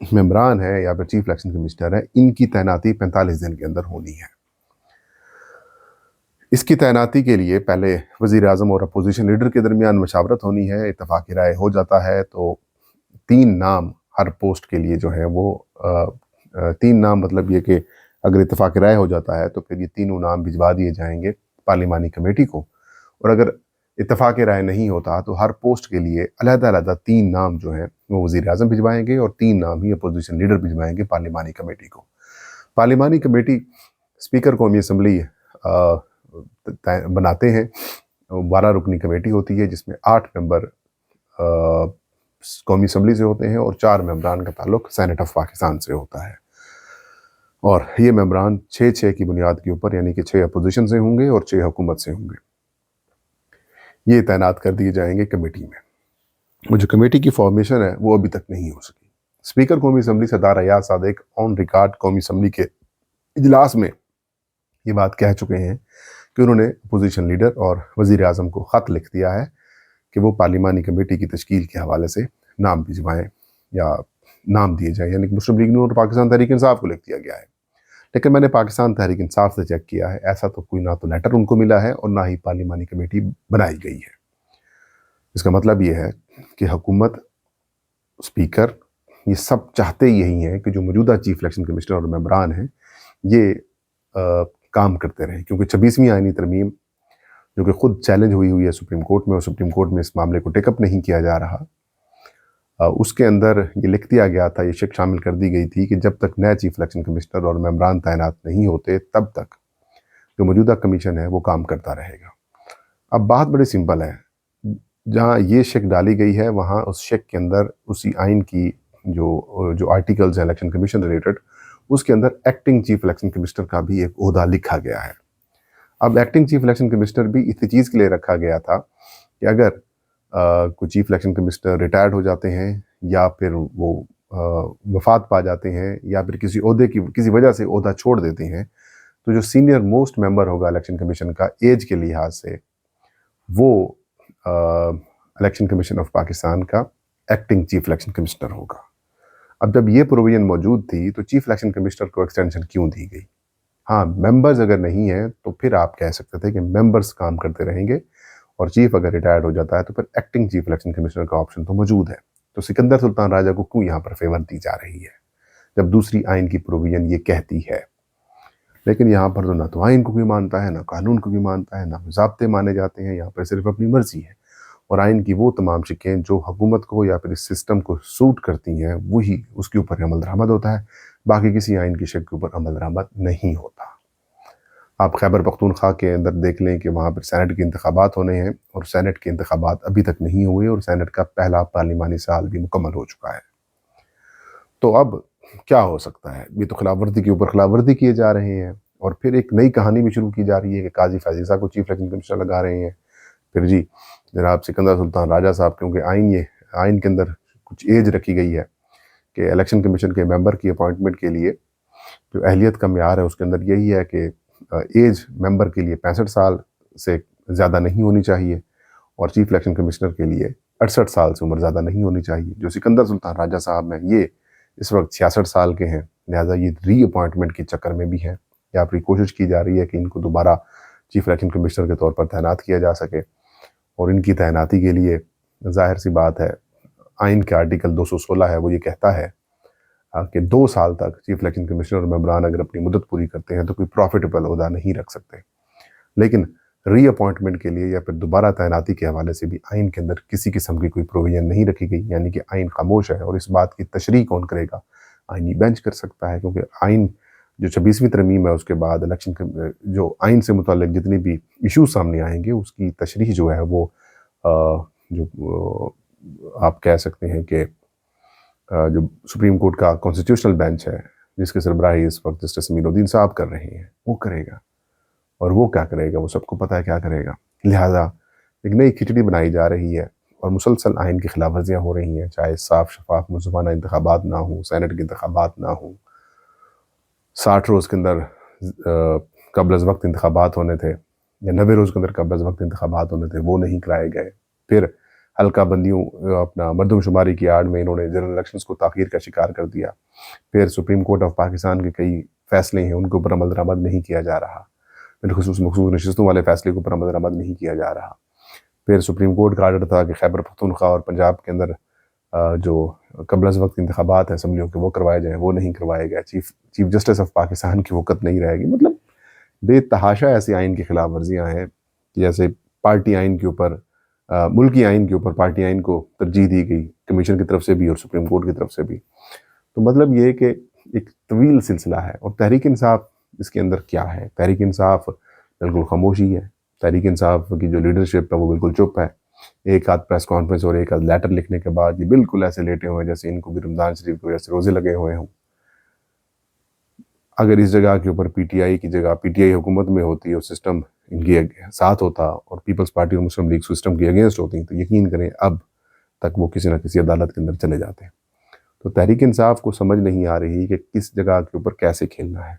ممبران ہیں یا پھر چیف الیکشن کمشنر ہیں، ان کی تعیناتی 45 دن کے اندر ہونی ہے۔ اس کی تعیناتی کے لیے پہلے وزیر اعظم اور اپوزیشن لیڈر کے درمیان مشاورت ہونی ہے، اتفاق رائے ہو جاتا ہے تو 3 نام ہر پوسٹ کے لیے جو ہیں وہ 3 نام، مطلب یہ کہ اگر اتفاق رائے ہو جاتا ہے تو پھر یہ تینوں نام بھجوا دیے جائیں گے پارلیمانی کمیٹی کو، اور اگر اتفاق رائے نہیں ہوتا تو ہر پوسٹ کے لیے علیحدہ علیحدہ 3 نام جو ہیں وہ وزیر اعظم بھجوائیں گے اور 3 نام ہی اپوزیشن لیڈر بھجوائیں گے پارلیمانی کمیٹی کو۔ پارلیمانی کمیٹی اسپیکر قومی اسمبلی بناتے ہیں، 12 رکنی کمیٹی ہوتی ہے جس میں 8 ممبر قومی اسمبلی سے ہوتے ہیں اور 4 ممبران کا تعلق سینٹ آف پاکستان سے ہوتا ہے، اور یہ ممبران 6 کی بنیاد کے اوپر، یعنی کہ 6 اپوزیشن سے ہوں گے اور 6 حکومت سے ہوں گے، یہ تعینات کر دیے جائیں گے کمیٹی میں۔ وہ جو کمیٹی کی فارمیشن ہے وہ ابھی تک نہیں ہو سکی۔ اسپیکر قومی assembly Sardar Ayaz Sadiq on record قومی اسمبلی کے اجلاس میں یہ بات کہہ چکے ہیں کہ انہوں نے اپوزیشن لیڈر اور وزیر اعظم کو خط لکھ دیا ہے کہ وہ پارلیمانی کمیٹی کی تشکیل کے حوالے سے نام بھجوائیں یا نام دیے جائیں، یعنی کہ مسلم لیگ نون اور پاکستان تحریک انصاف کو لکھ دیا گیا ہے۔ لیکن میں نے پاکستان تحریک انصاف سے چیک کیا ہے، ایسا تو کوئی نہ تو لیٹر ان کو ملا ہے اور نہ ہی پارلیمانی کمیٹی بنائی گئی ہے۔ اس کا مطلب یہ ہے کہ حکومت، اسپیکر، یہ سب چاہتے یہی ہیں کہ جو موجودہ چیف الیکشن کمشنر اور ممبران ہیں یہ کام کرتے رہیں، کیونکہ 26ویں آئینی ترمیم جو کہ خود چیلنج ہوئی ہے سپریم کورٹ میں، اور سپریم کورٹ میں اس معاملے کو ٹیک اپ نہیں کیا جا رہا، اس کے اندر یہ لکھ دیا گیا تھا، یہ شک شامل کر دی گئی تھی کہ جب تک نیا چیف الیکشن کمشنر اور ممبران تعینات نہیں ہوتے تب تک جو موجودہ کمیشن ہے وہ کام کرتا رہے گا۔ اب بات بڑی سمپل ہے، جہاں یہ شک ڈالی گئی ہے وہاں اس شک کے اندر اسی آئین کی جو آرٹیکلز ہیں الیکشن کمیشن ریلیٹڈ، اس کے اندر ایکٹنگ چیف الیکشن کمشنر کا بھی ایک عہدہ لکھا گیا ہے۔ اب ایکٹنگ چیف الیکشن کمشنر بھی اسی چیز کے لیے رکھا گیا تھا کہ اگر کوئی چیف الیکشن کمشنر ریٹائرڈ ہو جاتے ہیں یا پھر وہ وفات پا جاتے ہیں یا پھر کسی وجہ سے عہدہ چھوڑ دیتے ہیں، تو جو سینئر موسٹ ممبر ہوگا الیکشن کمیشن کا ایج کے لحاظ سے، وہ الیکشن کمیشن آف پاکستان کا ایکٹنگ چیف الیکشن کمشنر ہوگا۔ اب جب یہ پروویژن موجود تھی تو چیف الیکشن کمشنر کو ایکسٹینشن کیوں دی گئی؟ ہاں، ممبرز اگر نہیں ہیں تو پھر آپ کہہ سکتے تھے کہ ممبرز کام کرتے رہیں گے، اور چیف اگر ریٹائرڈ ہو جاتا ہے تو پھر ایکٹنگ چیف الیکشن کمشنر کا آپشن تو موجود ہے۔ تو سکندر سلطان راجہ کو کیوں یہاں پر فیور دی جا رہی ہے جب دوسری آئین کی پروویژن یہ کہتی ہے؟ لیکن یہاں پر تو نہ تو آئین کو کوئی مانتا ہے، نہ قانون کو کوئی مانتا ہے، نہ ضابطے مانے جاتے ہیں، یہاں پر صرف اپنی مرضی ہے، اور آئین کی وہ تمام شکیں جو حکومت کو یا پھر اس سسٹم کو سوٹ کرتی ہیں وہی اس کے اوپر عمل درآمد ہوتا ہے، باقی کسی آئین کی شک کے اوپر عمل درآمد نہیں ہوتا۔ آپ خیبر پختونخوا کے اندر دیکھ لیں کہ وہاں پر سینٹ کے انتخابات ہونے ہیں، اور سینٹ کے انتخابات ابھی تک نہیں ہوئے، اور سینٹ کا پہلا پارلیمانی سال بھی مکمل ہو چکا ہے۔ تو اب کیا ہو سکتا ہے؟ یہ تو خلاف ورزی کے اوپر خلاف ورزی کیے جا رہے ہیں، اور پھر ایک نئی کہانی بھی شروع کی جا رہی ہے کہ قاضی فیضیزہ کو چیف الیکشن کمشنر لگا رہے ہیں۔ پھر جی جناب سکندر سلطان راجہ صاحب، کیونکہ آئین کے اندر کچھ ایج رکھی گئی ہے کہ الیکشن کمیشن کے ممبر کی اپوائنٹمنٹ کے لیے جو اہلیت کا معیار ہے اس کے اندر یہی ہے کہ ایج ممبر کے لیے 65 سال سے زیادہ نہیں ہونی چاہیے، اور چیف الیکشن کمشنر کے لیے 68 سال سے عمر زیادہ نہیں ہونی چاہیے۔ جو سکندر سلطان راجہ صاحب ہیں یہ اس وقت 66 سال کے ہیں، لہٰذا یہ ری اپوائنٹمنٹ کے چکر میں بھی ہیں، یا پھر کوشش کی جا رہی ہے کہ ان کو دوبارہ چیف الیکشن کمشنر کے طور پر تعینات کیا جا سکے، اور ان کی تعیناتی کے لیے ظاہر سی بات ہے آئین کے آرٹیکل 216 ہے، وہ یہ کہتا ہے کہ 2 سال تک چیف الیکشن کمشنر اور ممبران اگر اپنی مدت پوری کرتے ہیں تو کوئی پروفیٹیبل عہدہ نہیں رکھ سکتے، لیکن ری اپوائنٹمنٹ کے لیے یا پھر دوبارہ تعیناتی کے حوالے سے بھی آئین کے اندر کسی قسم کی کوئی پروویژن نہیں رکھی گئی، یعنی کہ آئین خاموش ہے، اور اس بات کی تشریح کون کرے گا؟ آئینی بینچ کر سکتا ہے، کیونکہ آئین جو 26ویں ترمیم ہے اس کے بعد الیکشن جو آئین سے متعلق جتنی بھی ایشوز سامنے آئیں گے اس کی تشریح جو ہے وہ جو آپ کہہ سکتے ہیں کہ جو سپریم کورٹ کا کانسٹیٹیوشنل بینچ ہے جس کے سربراہی اس وقت جسٹس امین الدین صاحب کر رہے ہیں وہ کرے گا، اور وہ کیا کرے گا وہ سب کو پتہ ہے کیا کرے گا۔ لہٰذا ایک نئی کھچڑی بنائی جا رہی ہے، اور مسلسل آئین کی خلاف ورزیاں ہو رہی ہیں، چاہے صاف شفاف منصفانہ انتخابات نہ ہوں، سینٹ کے انتخابات نہ ہوں، 60 روز کے اندر قبل از وقت انتخابات ہونے تھے، یا 90 روز کے اندر قبل از وقت انتخابات ہونے تھے، وہ نہیں کرائے گئے۔ پھر حلقہ بندیوں اپنا مردم شماری کی آڑ میں انہوں نے جنرل الیکشنز کو تاخیر کا شکار کر دیا. پھر سپریم کورٹ آف پاکستان کے کئی فیصلے ہیں ان کے اوپر عمل درآمد نہیں کیا جا رہا، بالخصوص مخصوص نشستوں والے فیصلے کے اوپر عمل درآمد نہیں کیا جا رہا. پھر سپریم کورٹ کا آرڈر تھا کہ خیبر پختونخوا اور پنجاب کے اندر جو قبل از وقت انتخابات ہیں اسمبلیوں کے وہ کروائے جائیں، وہ نہیں کروائے گئے. چیف جسٹس آف پاکستان کی وقت نہیں رہے گی. مطلب بے تحاشا ایسی آئین کی خلاف ورزیاں ہیں کہ جیسے پارٹی آئین کے اوپر، ملکی آئین کے اوپر پارٹی آئین کو ترجیح دی گئی کمیشن کی طرف سے بھی اور سپریم کورٹ کی طرف سے بھی. تو مطلب یہ کہ ایک طویل سلسلہ ہے. اور تحریک انصاف اس کے اندر کیا ہے؟ تحریک انصاف بالکل خاموشی ہے. تحریک انصاف کی جو لیڈرشپ ہے وہ بالکل چپ ہے. ایک آدھ پریس کانفرنس اور ایک آدھ لیٹر لکھنے کے بعد یہ بالکل ایسے لیٹے ہوئے ہیں جیسے ان کو بھی رمضان شریف کی وجہ سے روزے لگے ہوئے ہوں. اگر اس جگہ کے اوپر پی ٹی آئی کی جگہ پی ٹی آئی حکومت میں ہوتی اور سسٹم ان کے ساتھ ہوتا اور پیپلز پارٹی اور مسلم لیگ سسٹم کے اگینسٹ ہوتی تو یقین کریں اب تک وہ کسی نہ کسی عدالت کے اندر چلے جاتے ہیں. تو تحریک انصاف کو سمجھ نہیں آ رہی کہ کس جگہ کے اوپر کیسے کھیلنا ہے.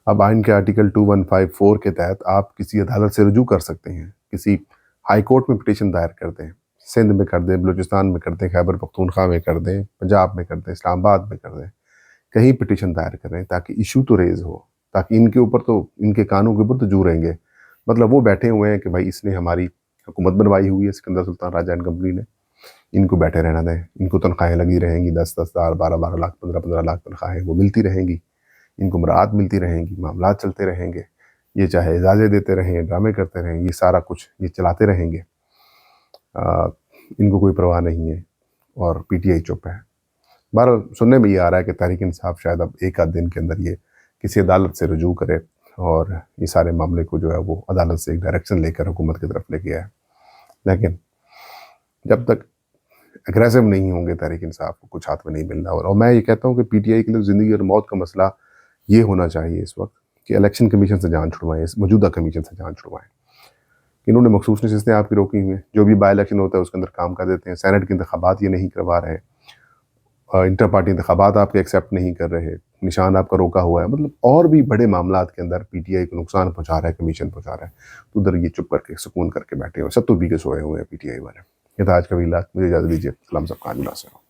اب آئین کے آرٹیکل 2154 کے تحت آپ کسی عدالت سے رجوع کر سکتے ہیں، کسی ہائی کورٹ میں پٹیشن دائر کر دیں، سندھ میں کر دیں، بلوچستان میں کر دیں، خیبر پختونخوا میں کر دیں، پنجاب میں کر دیں، اسلام آباد میں کر دیں، کہیں پٹیشن دائر کریں تاکہ ایشو تو ریز ہو، تاکہ ان کے اوپر تو ان کے کانوں کے اوپر تو جو رہیں گے. مطلب وہ بیٹھے ہوئے ہیں کہ بھائی اس نے ہماری حکومت بنوائی ہوئی ہے سکندر سلطان راجہ اینڈ کمپنی نے، ان کو بیٹھے رہنا دیں. ان کو تنخواہیں لگی رہیں گی، 10,000 12 لاکھ 15 لاکھ تنخواہیں وہ ملتی رہیں گی، ان کو مراعات ملتی رہیں گی، معاملات چلتے رہیں گے. یہ چاہے اعزازیں دیتے رہیں، ڈرامے کرتے رہیں، یہ سارا کچھ یہ چلاتے رہیں گے. ان کو کوئی پرواہ نہیں ہے اور پی ٹی آئی چپ ہے. بہرحال سننے میں یہ آ رہا ہے کہ تحریک انصاف شاید اب ایک آدھ دن کے اندر یہ کسی عدالت سے رجوع کرے اور یہ سارے معاملے کو جو ہے وہ عدالت سے ایک ڈائریکشن لے کر حکومت کی طرف لے کے آئے. لیکن جب تک اگریسو نہیں ہوں گے تحریک انصاف کو کچھ ہاتھ میں نہیں ملنا. اور میں یہ کہتا ہوں کہ پی ٹی آئی کے لیے زندگی اور موت کا مسئلہ یہ ہونا چاہیے اس وقت کہ الیکشن کمیشن سے جان چھڑوائیں، اس موجودہ کمیشن سے جان چھڑوائیں. انہوں نے مخصوص نشستیں آپ کی روکی ہوئی ہیں، جو بھی بائی الیکشن ہوتا ہے اس کے اندر کام کر دیتے ہیں. سینٹ کے انتخابات یہ نہیں کروا رہے، انٹر پارٹی انتخابات آپ کے ایکسیپٹ نہیں کر رہے، نشان آپ کا روکا ہوا ہے. مطلب اور بھی بڑے معاملات کے اندر پی ٹی آئی کو نقصان پہنچا رہا ہے، کمیشن پہنچا رہا ہے. تو ادھر یہ چپ کر کے سکون کر کے بیٹھے ہوئے، سب تو بھی کے سوئے ہوئے ہیں پی ٹی آئی والے. یہ تھا آج کا ویلاگ. مجھے اجازت دیجیے. سلام سب کا مناسب.